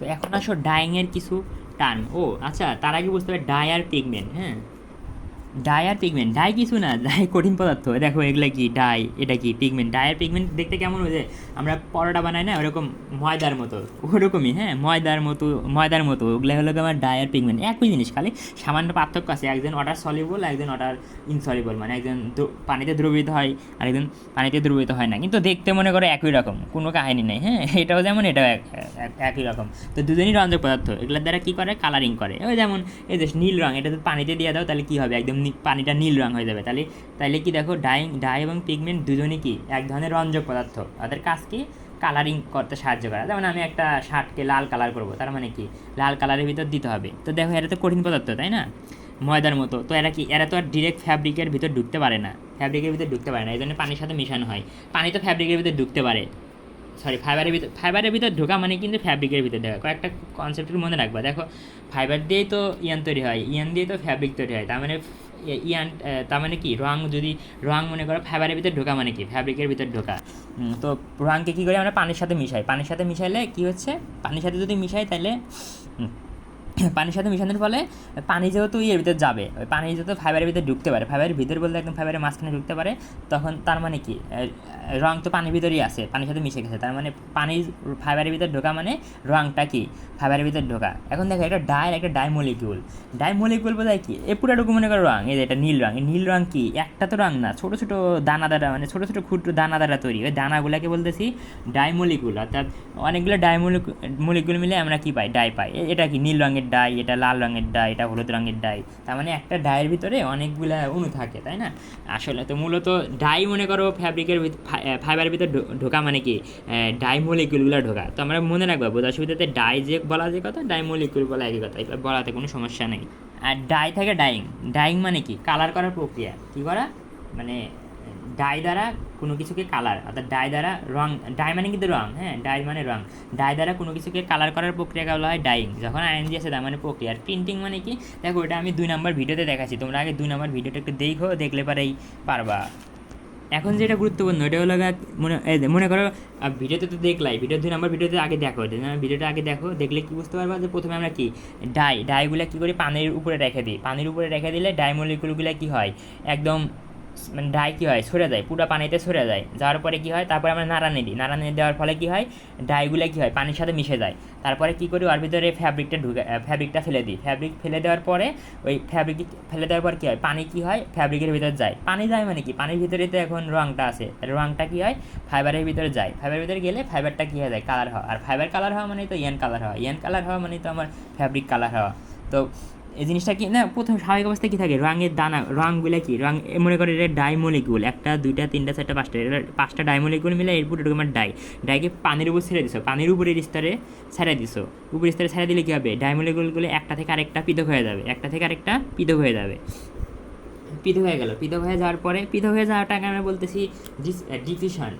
তো এখন আসো ডাইংয়ের কিছু টার্ম। ও আচ্ছা, তার আগে বুঝতে হবে ডাই আর পিগমেন্ট। হ্যাঁ, ডাই আর পিগমেন্ট, ডাই কিছু না, ডাই কঠিন পদার্থ। দেখো এগুলো কি, ডাই, এটা কি পিগমেন্ট। ডাই আর পিগমেন্ট দেখতে কেমন হয়ে যায়, আমরা পরোটা বানাই না ওরকম ময়দার মতো, ওরকমই। হ্যাঁ, ময়দার মতো ওগুলো হলো আমার ডাই আর পিগমেন্ট, একই জিনিস, খালি সামান্য পার্থক্য আছে। একজন ওয়াটার সলিউবল, একজন ওয়াটার ইনসলিউবল, মানে একজন পানিতে দ্রবীভূত হয় আর একজন পানিতে দ্রবীভূত হয় না, কিন্তু দেখতে মনে করো একই রকম, কোনো কাহিনী নেই। হ্যাঁ, এটাও যেমন এটাও একই রকম। তো দুজনই রঞ্জক পদার্থ, এগুলোর দ্বারা কী করে, কালারিং করে। ওই যেমন এই যে নীল রঙ, এটা যদি পানিতে দিয়ে দাও তাহলে কী হবে, একদম পানিটা নীল রঙ হয়ে যাবে। তাহলে কি দেখো, ডাই এবং পিগমেন্ট দুজনই কি এক ধরনের রঞ্জক পদার্থ, তাদের কাজ কি, কালারিং করতে সাহায্য করা। যেমন আমি একটা শার্টকে লাল কালার করব, তার মানে কি লাল কালারের ভিতর দিতে হবে। তো দেখো এরা তো কঠিন পদার্থ, তাই না, ময়দার মতো। তো এরা তো আর ডিরেক্ট ফ্যাব্রিকের ভিতর ঢুকতে পারে না, এই জন্য পানির সাথে মেশানো হয়। পানি তো ফ্যাব্রিকের ভিতর ঢুকতে পারে, সরি ফাইবারের ভিতর ঢোকা মানে কিন্তু ফ্যাব্রিকের ভিতর ঢোকা। কয়েকটা কনসেপ্টের মনে রাখবা। দেখো ফাইবার দিয়েই তো ইয়ান তৈরি হয়, ইয়ান দিয়ে তো ফ্যাব্রিক তৈরি হয়। তার মানে ইয়ান, তার মানে কি রং মনে করো ফাইবারের ভিতর ঢোকা মানে কি ফ্যাব্রিকের ভিতর ঢোকা। তো রঙকে কী করে আমরা পানির সাথে মিশাই, পানির সাথে মিশাইলে কী হচ্ছে, পানির সাথে যদি মিশাই তাহলে পানির সাথে মিশানোর ফলে পানি যেহেতু ইয়ের ভিতরে যাবে, ওই পানি যেহেতু ফাইবারের ভিতরে ঢুকতে পারে, ফাইবারের ভিতর বলতে একদম ফাইবারের মাঝখানে ঢুকতে পারে, তখন তার মানে কি রং তো পানির ভিতরেই আছে, পানির সাথে মিশে গেছে, তার মানে পানি ফাইবারের ভিতরে ঢোকা মানে রংটা কি ফাইবারের ভিতরে ঢোকা। এখন দেখো একটা ডাই মলিকিউল বোঝায় কি, এ পুরোটুকু মনে করো রং। এই যে এটা নীল রং, এই নীল রং কি একটা তো রং না, ছোটো ছোটো দানা দ্বারা, মানে ছোটো ছোটো ক্ষুদ্র দানা দ্বারা তৈরি। ওই দানাগুলোকে বলতেছি ডাইমলিকুল, অর্থাৎ অনেকগুলো মলিকুল মিলে আমরা কি পাই, ডাই পাই। এটা কি নীল রঙের ডাই, এটা লাল রঙের ডাই, এটা হলুদ রঙের ডাই। তার মানে একটা ডাইয়ের ভিতরে অনেকগুলো অণু থাকে, তাই না। আসলে তো মূলত ডাই মনে করো ফাইবারের ভিতরে ঢোকা মানে কি ডাই মলিকুলগুলো ঢোকা। তো আমরা মনে রাখবো, বোঝার সুবিধাতে ডাই যে বলা যে কথা, ডাই মলিকুল বলা একই কথা, এবার বলাতে কোনো সমস্যা নেই। আর ডাই থেকে ডাইং মানে কি কালার করার প্রক্রিয়া। কী করা মানে ডাই দ্বারা কোনো কিছুকে কালার, অর্থাৎ ডাই দ্বারা রং, ডাই মানে কিন্তু রং, হ্যাঁ, ডাই মানে রং। ডাই দ্বারা কোনো কিছুকে কালার করার প্রক্রিয়াকে বলা হয় ডাইং। যখন আইএনজি আছে তার মানে প্রক্রিয়া। আর প্রিন্টিং মানে কি, দেখো এটা আমি 2 নম্বর ভিডিওতে দেখাচ্ছি, তোমরা আগে 2 নম্বর ভিডিওটা একটু দেখো, দেখলে পারেই পারবা। এখন যেটা গুরুত্বপূর্ণ এটা হলো মনে করো ভিডিওতে তো দেখলাই, ভিডিও 2 নম্বর ভিডিওতে আগে দেখো, ভিডিওটা আগে দেখো, দেখলে কি বুঝতে পারবা যে প্রথমে আমরা কি ডাইগুলো কী করি, পানির উপরে রেখে দিলে ডাই মলিকুলগুলো কী হয়, একদম মানে ডাই কী হয়, সরে যায়, পুরো পানিতে সরে যায়। যাওয়ার পরে কী হয়, তারপরে আমরা নাড়ানি দেওয়ার ফলে কী হয়, ডাইগুলো কী হয়, পানির সাথে মিশে যায়। তারপরে কী করি, ওর ভিতরে ফ্যাব্রিকটা ফেলে দিই। ফ্যাব্রিক ফেলে দেওয়ার পরে ওই ফ্যাব্রিক ফেলে দেওয়ার পর কী হয়, পানি কী হয়, ফ্যাব্রিকের ভিতরে যায়। পানি যায় মানে কি, পানির ভিতরে তো এখন রঙটা আছে, রঙটা কী হয়, ফাইবারের ভিতরে যায়। ফাইবারের ভিতরে গেলে ফাইবারটা কী হয়ে যায়, কালার হওয়া। আর ফাইবার কালার হওয়া মানে তো ইয়ান কালার হওয়া মানে তো আমার ফ্যাব্রিক কালার হওয়া। তো এই জিনিসটা কি না, প্রথম স্বাভাবিক অবস্থায় কী থাকে, রঙের দানা, রঙগুলো কি রঙ, মনে করে এটা ডাইমলিকুল, 1 2 3 4 5টা, এটা 5টা ডাইমলিকুল মিলে এরপর এরকম ডাইকে পানির উপর ছেড়ে দিছো, পানির উপরের স্তরে ছেড়ে দিছো। উপরের স্তরে ছেড়ে দিলে কী হবে, ডাইমলিকুলগুলো একটা থেকে আরেকটা পৃথক হয়ে যাবে, পৃথক হয়ে গেল। পৃথক হয়ে যাওয়ার পরে, পৃথক হয়ে যাওয়াটাকে আমরা বলতেছি ডিফিউশন।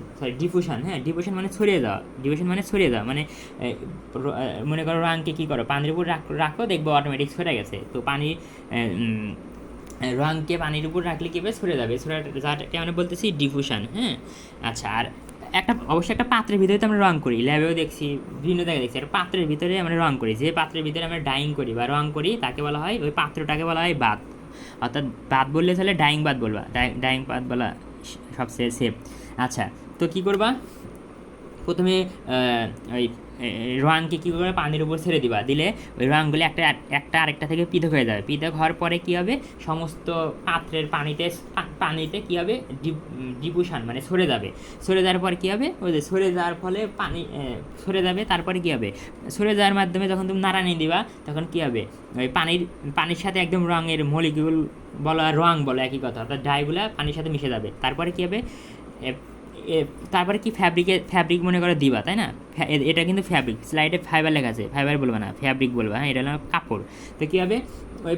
হ্যাঁ, ডিফিউশন মানে ছড়িয়ে যাওয়া, মানে মনে করো রঙকে কী করো, পানির উপর রাখো, দেখবো অটোমেটিক ছড়ে গেছে। তো রঙকে পানির উপর রাখলে কী হবে, ছড়ে যাওয়াটাকে আমরা বলতেছি ডিফিউশন। হ্যাঁ, আচ্ছা। আর অবশ্যই একটা পাত্রের ভিতরে তো আমরা রঙ করি, ল্যাবেও দেখছি, বিভিন্ন জায়গায় দেখছি, একটা পাত্রের ভিতরে আমরা রঙ করি। যে পাত্রের ভিতরে আমরা ডাইং করি বা রঙ করি তাকে বলা হয়, ওই পাত্রটাকে বলা হয় বাত। অর্থাৎ বাত বললে তাহলে ডাইং বাত বলবা, ডাইং বাত বলা সবচেয়ে সেফ। আচ্ছা, তো কী করবা, প্রথমে ওই রঙকে কী করে পানির উপর ছেড়ে দিলে ওই রঙগুলি একটা আরেকটা থেকে পৃথক হয়ে যাবে। পৃথক হওয়ার পরে কী হবে, সমস্ত পাত্রের পানিতে কী হবে, ডিফিউশন মানে সরে যাওয়ার পর কী হবে, ওই যে সরে যাওয়ার ফলে পানি সরে যাবে। তারপরে কী হবে, সরে যাওয়ার মাধ্যমে যখন তুমি নাড়ানি দিবা তখন কী হবে, ওই পানির সাথে একদম রঙের মলিকিউল বলো আর রঙ বলো একই কথা, অর্থাৎ ডাইগুলা পানির সাথে মিশে যাবে। তারপরে কী হবে, তারপরে কি ফ্যাব্রিক মনে করে দিবা, তাই না। এটা কিন্তু ফ্যাব্রিক, স্লাইডে ফাইবার লেখা আছে, ফাইবার বলবা না, ফ্যাব্রিক বলবা। হ্যাঁ, এটা হলো কাপড়। তো কী হবে, ওই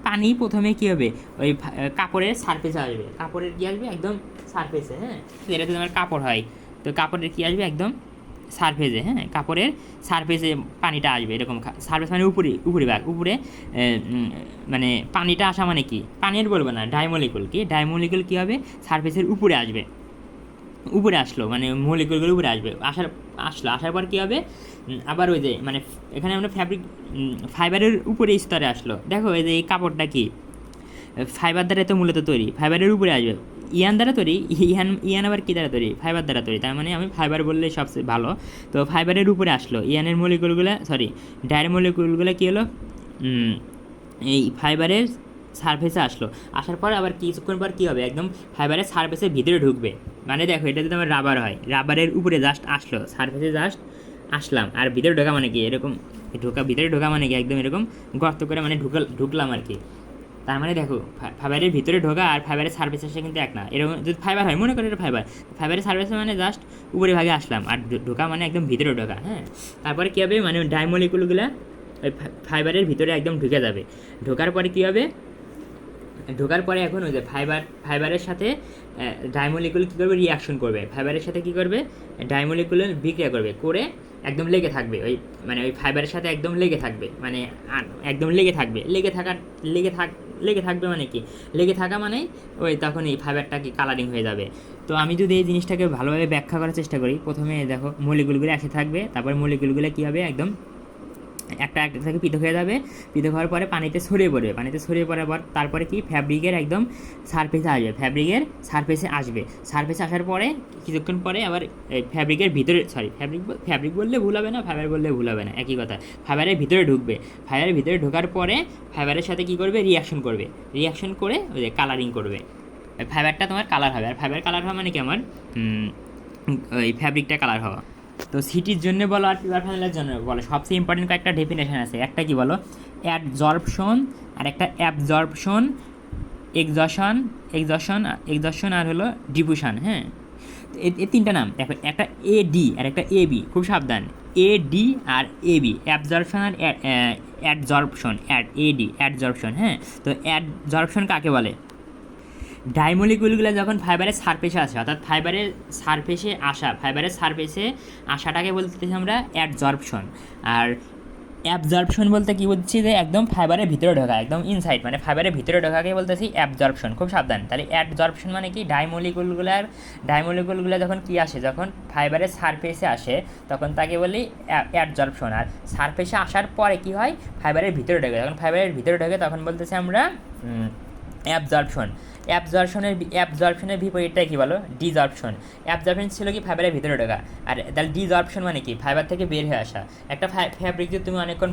পানি প্রথমে কী হবে, ওই কাপড়ের সারফেসে আসবে, কাপড়ের কী আসবে, একদম সারফেসে। হ্যাঁ, এটা তো তোমার কাপড় হয়, তো কাপড়ের কী আসবে, একদম সারফেসে। হ্যাঁ, কাপড়ের সারফেসে পানিটা আসবে, এরকম সারফেস মানে উপরে মানে পানিটা আসা মানে কি, পানির বলবো না, ডাইমলিকুল কী হবে, সারফেসের উপরে আসবে। উপরে আসলো, মানে মলিকুলগুলো উপরে আসার পর কী হবে, আবার ওই যে মানে এখানে আমরা ফাইবারের উপরে স্তরে আসলো। দেখো এই যে এই কাপড়টা কি ফাইবার দ্বারা তো মূলত তৈরি, ফাইবারের উপরে আসবে ইয়ান দ্বারা তৈরি। ইয়ান আবার কী দ্বারা তৈরি, ফাইবার দ্বারা তৈরি, তার মানে আমি ফাইবার বললেই সবচেয়ে ভালো। তো ফাইবারের উপরে আসলো, ইয়ানের মলিকুলগুলো ডায়ের মলিকুলগুলো কী হলো, এই ফাইবারের সারফেসে আসলো। আসার পর আবার কিছুক্ষণ পর কী হবে, একদম ফাইবারের সারফেসের ভিতরে ঢুকবে। মানে দেখো এটা যদি আমার রাবার হয়, রাবারের উপরে জাস্ট আসলো, সারফেসে জাস্ট আসলাম, আর ভিতরে ঢোকা মানে কি এরকম ভিতরে ঢোকা মানে কি একদম এরকম গর্ত করে মানে ঢুকলাম আর কি। তার মানে দেখো ফাইবারের ভিতরে ঢোকা আর ফাইবারের সার্ভিস আসে কিন্তু এক না। এরকম যদি ফাইবার হয়, মনে করো এটা ফাইবারের সার্ভিস মানে জাস্ট উপরে ভাগে আসলাম, আর ঢোকা মানে একদম ভিতরে ঢোকা। হ্যাঁ, তারপরে কী হবে, মানে ডাইমলিকুলগুলো ওই ফাইবারের ভিতরে একদম ঢুকে যাবে। ঢোকার পরে কী হবে, ঢোকার পরে এখন ওই যে ফাইবারের সাথে ডাইমলিকুল কী করবে, রিয়াকশন করবে, ফাইবারের সাথে কী করবে, ডাইমলিকুল বিক্রিয়া করবে, করে একদম লেগে থাকবে ওই মানে ওই ফাইবারের সাথে একদম লেগে থাকবে, মানে একদম লেগে থাকবে। লেগে থাকবে মানে কি, লেগে থাকা মানে ওই তখন এই ফাইবারটা কি কালারিং হয়ে যাবে। তো আমি যদি এই জিনিসটাকে ভালোভাবে ব্যাখ্যা করার চেষ্টা করি, প্রথমে দেখো মলিকুলগুলো একসাথে থাকবে, তারপর মলিকুলগুলো কী হবে, একদম একটা থেকে পৃথক হয়ে যাবে। পৃথক হওয়ার পরে পানিতে ছড়িয়ে পড়ার পর তারপরে কি ফ্যাব্রিকের একদম সারফেসে আসবে। সারফেসে আসার পরে কিছুক্ষণ পরে আবার ফ্যাব্রিকের ভিতরে ফ্যাব্রিক বললে ভুল হবে না, ফাইবার বললে ভুল হবে না, একই কথা। ফাইবারের ভিতরে ঢুকবে, ফাইবারের ভিতরে ঢোকার পরে ফাইবারের সাথে কী করবে, রিয়াকশন করে ওই যে কালারিং করবে। ফাইবারটা তোমার কালার হবে, আর ফাইবার কালার হওয়া মানে কি আমার ওই ফ্যাব্রিকটা কালার হওয়া। তো সিটির জন্য বলো আর পিভার প্যানেলের জন্য বলো, সবচেয়ে ইম্পর্টেন্ট কয়েকটা ডেফিনেশন আছে। একটা কি বলো, অ্যাডজর্পশন, আর একটা অ্যাবজর্পশন, এক্সজশন আর হলো ডিফিউশন। হ্যাঁ, এই তিনটা নাম দেখো, একটা এডি আর একটা এবি, খুব সাবধান, এডি আর এবি, অ্যাবজর্পশন আর অ্যাডজর্পশন, অ্যাডজর্পশন। হ্যাঁ, তো অ্যাডজর্পশন কাকে বলে, ডাইমলিকুলগুলো যখন ফাইবারের সারফেসে আসে, অর্থাৎ ফাইবারের সারফেসে আসাটাকে বলতেছি আমরা অ্যাডজর্পশন। আর অ্যাবজর্পশন বলতে কী বলছি, যে একদম ফাইবারের ভিতরে ঢোকা, একদম ইনসাইড, মানে ফাইবারের ভিতরে ঢোকাকে বলতেছি অ্যাবজর্পশন, খুব সাবধান। তাহলে অ্যাডজর্পশন মানে কি, ডাইমলিকুলগুলো যখন কি আসে, যখন ফাইবারের সারফেসে আসে তখন তাকে বলি অ্যাডজর্পশন। আর সারফেসে আসার পরে কি হয়, ফাইবারের ভিতরে ঢোকে, যখন ফাইবারের ভিতরে ঢোকে তখন বলতেছি আমরা অ্যাবজর্পশন। অ্যাবজর্পশনের বিপরীতটা কী বলো, ডিজর্পশন। অ্যাবজর্পশন ছিল কি ফাইবারের ভিতরে ঢোকা, আর তাহলে ডিজর্পশন মানে কি, ফাইবার থেকে বের হয়ে আসা। একটা ফ্যাব্রিক যদি তুমি অনেকক্ষণ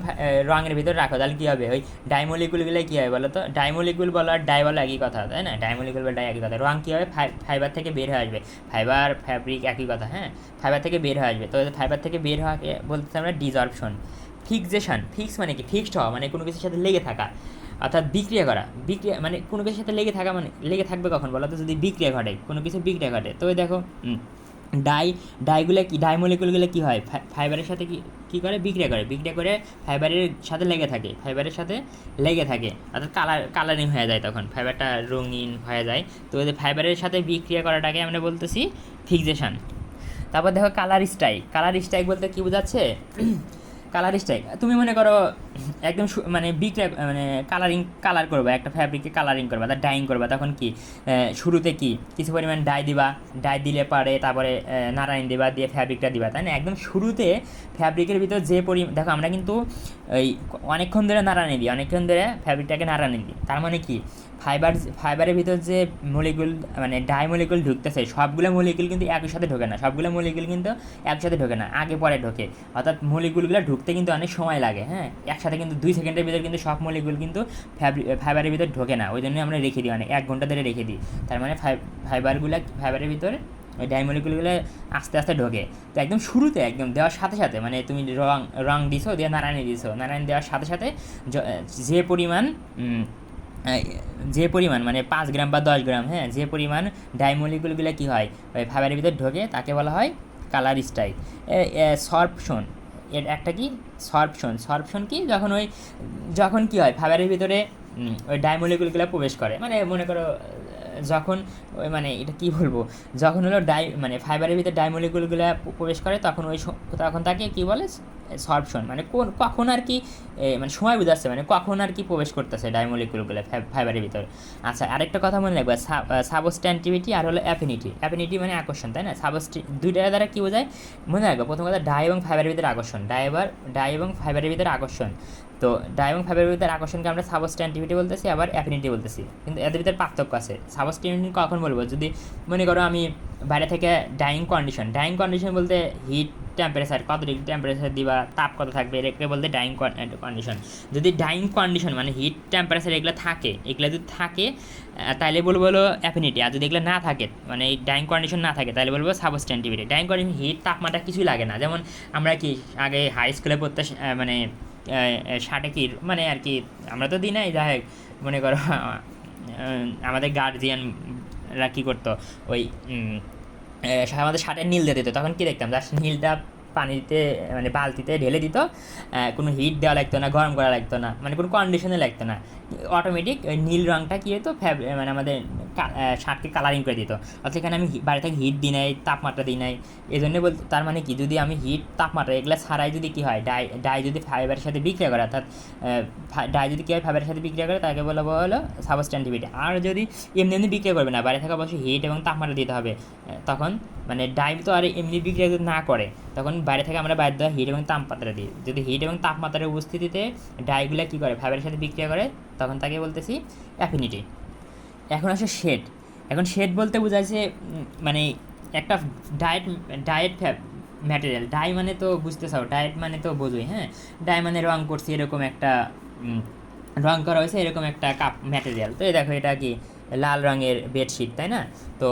রঙের ভিতরে রাখো তাহলে কী হবে, ওই ডাইমলিকুলগুলো কী হবে বলো তো, ডাইমলিকুল বলো আর ডাই বলো একই কথা, তাই না, ডাইমলিকুল বা ডাই একই কথা। রঙ কী হবে, ফাইবার থেকে বের হয়ে আসবে, ফ্যাব্রিক একই কথা। হ্যাঁ, ফাইবার থেকে বের হয়ে আসবে, তো ফাইবার থেকে বের হওয়াকে বলতে আমরা ডিজর্পশন। ফিক্স মানে কি, ফিক্সড হওয়া মানে কোনো কিছুর সাথে লেগে থাকা, অর্থাৎ বিক্রিয়া মানে কোনো কিছুর সাথে লেগে থাকবে কখন বলো তো, যদি বিক্রিয়া ঘটে, কোনো কিছু বিক্রিয়া ঘটে। তো দেখো ডাইমলিকুলগুলো কী হয়, ফাইবারের সাথে কী করে, বিক্রিয়া করে ফাইবারের সাথে লেগে থাকে, অর্থাৎ কালারিং হয়ে যায়, তখন ফাইবারটা রঙিন হয়ে যায়। তো ফাইবারের সাথে বিক্রিয়া করাটাকে আমরা বলতেছি ফিক্সেশন। তারপর দেখো কালার স্ট্রাইক বলতে কী বোঝাচ্ছে, কালার স্ট্রাইক তুমি মনে করো একদম মানে কালার করবা, একটা ফ্যাব্রিককে কালারিং করবা, তার ডাইং করবা, তখন কি শুরুতে কি কিছু পরিমাণ ডাই দিলে পারে, তারপরে নাড়ানি দিবা, দিয়ে ফ্যাব্রিকটা দিবা, তাই না। একদম শুরুতে ফ্যাব্রিকের ভিতর যে দেখো আমরা কিন্তু ওই অনেকক্ষণ ধরে নাড়ানি দিই, ফ্যাব্রিকটাকে নাড়ানি দিই, তার মানে কি ফাইবারের ভিতর যে মলিকুল মানে ডাইমলিকুল ঢুকতেছে, সবগুলো মলিকুল কিন্তু একই সাথে ঢোকে না, আগে পরে ঢোকে, অর্থাৎ মলিকুলগুলো ঢুকতে কিন্তু অনেক সময় লাগে। হ্যাঁ, একসাথে কিন্তু 2 সেকেন্ডের ভিতর কিন্তু সব মলিকুল কিন্তু ফাইবারের ভিতর ঢোকে না, ওই জন্য আমরা রেখে দিই, অনেক 1 ঘন্টা ধরে রেখে দিই। তার মানে ফাইবারের ভিতরে ওই ডাইমলিকুলগুলো আস্তে আস্তে ঢোকে। তো একদম শুরুতে একদম দেওয়ার সাথে সাথে, মানে তুমি রং দিছো, দিয়ে নাড়ানি দেওয়ার সাথে সাথে যে পরিমাণ মানে 5 গ্রাম বা 10 গ্রাম, হ্যাঁ, যে পরিমাণ ডাইমলিকুলগুলো কী হয় ওই ফাইবারের ভিতরে ঢোকে তাকে বলা হয় কালার স্ট্রাইক। সরপশন, এর একটা কি সরপশন কি, যখন কী হয় ফাইবারের ভিতরে ওই ডাইমলিকুলগুলো প্রবেশ করে, মানে মনে করো যখন ওই মানে এটা কী বলবো, যখন হলো মানে ফাইবারের ভিতরে ডাইমলিকুলগুলো প্রবেশ করে তখন তাকে কী বলে সরপশন মানে কখন আর কি মানে সময় বোঝাচ্ছে, মানে কখন আর কি প্রবেশ করতেছে ডাইমলিকুলগুলো ফাইবারের ভিতরে। আচ্ছা, আরেকটা কথা মনে রাখবে, সাবস্ট্যান্টিভিটি আর হলো অ্যাফিনিটি। অ্যাফিনিটি মানে আকর্ষণ, তাই না? দুইটার দ্বারা কী বোঝায় মনে রাখবে? প্রথম কথা, ডাই এবং ফাইবারের ভিতরে আকর্ষণ, ডাই এবং ফাইবারের ভিতরে আকর্ষণ। তো ডাই এবং ফাইবারের ভিতরে আকর্ষণকে আমরা সাবস্ট্যান্টিভিটি বলতেছি, আবার অ্যাফিনিটি বলতেছি, কিন্তু এদের ভিতরে পার্থক্য আছে। সাবস্ট্যান্টিভিটি কখন বলবো? যদি মনে করো আমি বাইরে থেকে ডাইং কন্ডিশন বলতে হিট টেম্পারেচার, কত ডিগ্রি টেম্পারেচার দিবা, তাপ কত থাকবে, এটাকে বলতে ডাইং কন্ডিশন। যদি ডাইং কন্ডিশন মানে হিট টেম্পারেচার এগুলো যদি থাকে তাহলে বলবো হলো অ্যাফিনিটি। আর যদি এগুলো না থাকে, মানে এই ডাইং কন্ডিশন না থাকে, তাহলে বলবো সাবস্ট্যান্টিভিটি। ডাইং কন্ডিশন হিট তাপমাত্রা কিছুই লাগে না, যেমন আমরা কি আগে হাই স্কুলে পড়তে মানে ষাটে কি মানে আর কি আমরা তো দিই নাই, যাই হোক মনে করো আমাদের গার্জিয়ানরা কী করতো, ওই আমাদের শার্টের নীল দিয়ে দিত, তখন কী দেখতাম, জাস্ট নীলটা পানিতে মানে বালতিতে ঢেলে দিত, কোনো হিট দেওয়া লাগতো না, গরম করা লাগতো না, মানে কোনো কন্ডিশনে লাগতো না, অটোমেটিক ওই নীল রঙটা কী হতো মানে আমাদের শার্টকে কালারিং করে দিত। অর্থাৎ এখানে আমি বাড়ি থেকে হিট দিই নাই, তাপমাত্রা দিই নাই, এই জন্যে বলতে তার মানে কি, যদি আমি হিট তাপমাত্রা এগুলো ছাড়াই যদি কী হয়, ডাই যদি ফাইবারের সাথে বিক্রিয়া করে, অর্থাৎ ডাই যদি কী হয় ফাইবারের সাথে বিক্রিয়া করে, তাকে বলা হলো সাবস্ট্যান্টিভিটি। আর যদি এমনি বিক্রিয়া করবে না, বাইরে থেকে অবশ্যই হিট এবং তাপমাত্রা দিতে হবে, তখন মানে ডাই তো আর এমনি বিক্রিয়া যদি না করে, তখন বাইরে থেকে আমরা বাধ্য হয় হিট এবং তাপমাত্রা দিই। যদি হিট এবং তাপমাত্রার উপস্থিতিতে ডাইগুলো কী করে ফাইবারের সাথে বিক্রিয়া করে, তখন তাকে বলতেছি অ্যাফিনিটি। এখন আসে শেড। এখন শেড বলতে বোঝাচ্ছে মানে একটা ডায়েট ম্যাটেরিয়াল। ডাই মানে তো বুঝতে চাও, ডায়েট মানে তো বোঝোই, হ্যাঁ। ডাই মানে রং করছি এরকম একটা রং করা হয়েছে এরকম একটা কাপ ম্যাটেরিয়াল। তো এই দেখো এটা কি লাল রঙের বেডশিট, তাই না? তো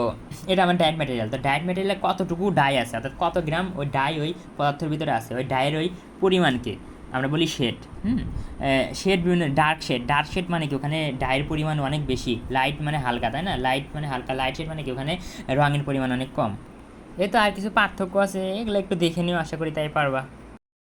এটা আমার ডায়েট ম্যাটেরিয়াল। তো ডায়েট ম্যাটেরিয়ালে কতটুকু ডাই আছে, অর্থাৎ কত গ্রাম ওই ডাই ওই পদার্থের ভিতরে আছে, ওই ডায়ের ওই পরিমাণকে আমরা বলি শেড। শেড বিভিন্ন ডার্ক শেড মানে কি, ওখানে ডায়ের পরিমাণ অনেক বেশি, লাইট মানে হালকা, তাই না? লাইট মানে হালকা, লাইট শেড মানে কি ওখানে রঙের পরিমাণ অনেক কম। এই তো আর কিছু পার্থক্য আছে, এগুলো একটু দেখে নিও, আশা করি তাই পারবা।